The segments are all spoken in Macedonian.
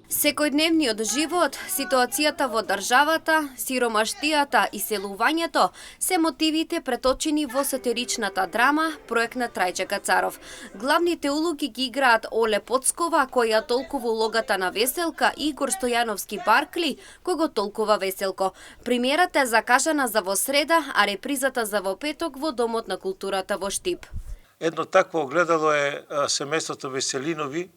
Секојдневниот живот, ситуацијата во државата, сиромаштијата и селувањето се мотивите преточени во сатиричната драма проект на Трајче Кацаров. Главните улоги ги играат Оле Поцкова, која толкува улогата на Веселка, и Игор Стојановски Баркли, кој го толкува Веселко. Премиерата е закажана за во среда, а репризата за во петок во Домот на културата во Штип. Едно такво огледало е семејството Веселинови,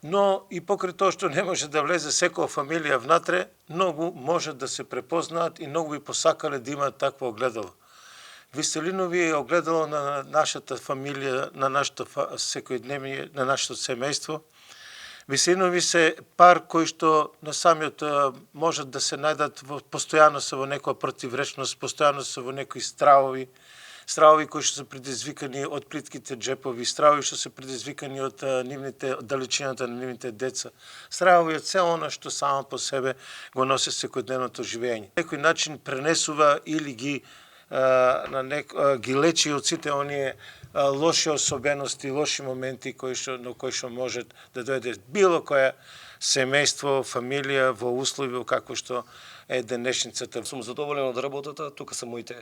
но и покрај тоа што не може да влезе секоја фамилија внатре, многу може да се препознаат и многу би посакале да имаат такво огледало. Веселинови е огледало на нашата фамилија, на нашето секојдневие, на нашето семејство. Веселинови се пар кои што на самиот можат да се најдат постојано се во некоја противречност, постојано се во некои стравови кои што се предизвикани од плитките джепови, стравови што се предизвикани од далечината на нивните деца, стравови од се она што само по себе го носи секојдневното живење. На некој начин пренесува или ги лечи од сите оние лоши особености, лоши моменти на кои што може да дојде било која семејство, фамилија во услови како што е денешницата. Сум задоволен од работата, тука се моите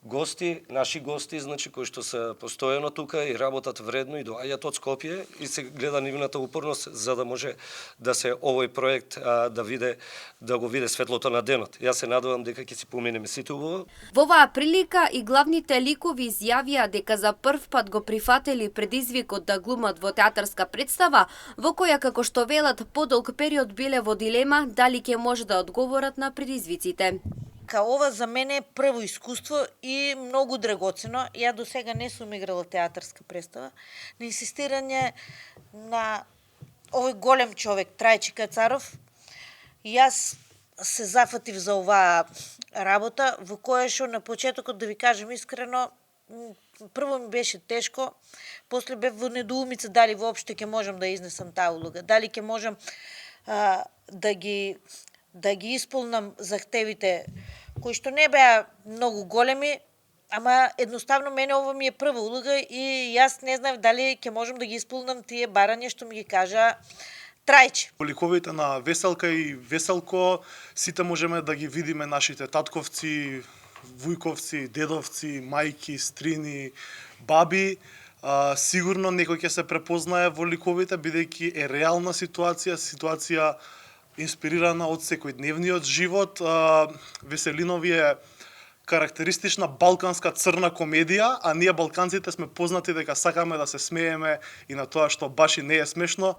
гости, наши гости, значи кои што се постојано тука и работат вредно и доаѓаат од Скопје и се гледа нивната упорност за да може да се овој проект да го виде светлото на денот. Јас се надевам дека ќе си поминеме сите убаво. Во оваа прилика и главните ликови изјавија дека за прв пат го прифатели предизвикот да глумат во театарска представа, во која како што велат подолг период биле во дилема дали ќе може да одговорат на предизвиците. Ова за мене е прво искуство и многу драгоцено. Ја до сега не сум играла театарска представа. На инсистирање на овој голем човек, Трајче Кацаров, јас се зафатив за оваа работа, во која што на почетокот, да ви кажем искрено, прво ми беше тешко, после бев во недоумица дали воопште ќе можам да изнесам таа улога, дали ќе можам да ги исполнам захтевите кои што не беа многу големи, ама едноставно мене ова ми е прва улога и јас не знам дали ќе можам да ги исполнам тие барања што ми ги кажа Трајче. По ликовите на Веселка и Веселко сите можеме да ги видиме нашите татковци, вујковци, дедовци, мајки, стрини, баби. Сигурно некој ќе се препознае во ликовите бидејќи е реална ситуација инспирирана од секојдневниот живот. Веселинови е карактеристична балканска црна комедија, а ние балканците сме познати дека сакаме да се смееме и на тоа што баш и не е смешно.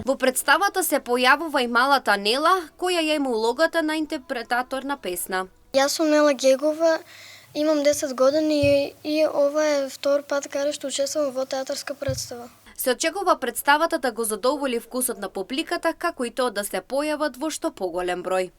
Во представата се појавува и малата Нела, која ја има улогата на интерпретатор на песна. Јас сум Нела Гегова, имам 10 години и ова е втор пат каде што учествувам во театарска представа. Се очекува представата да го задоволи вкусот на публиката, како и тоа да се појават во што поголем број.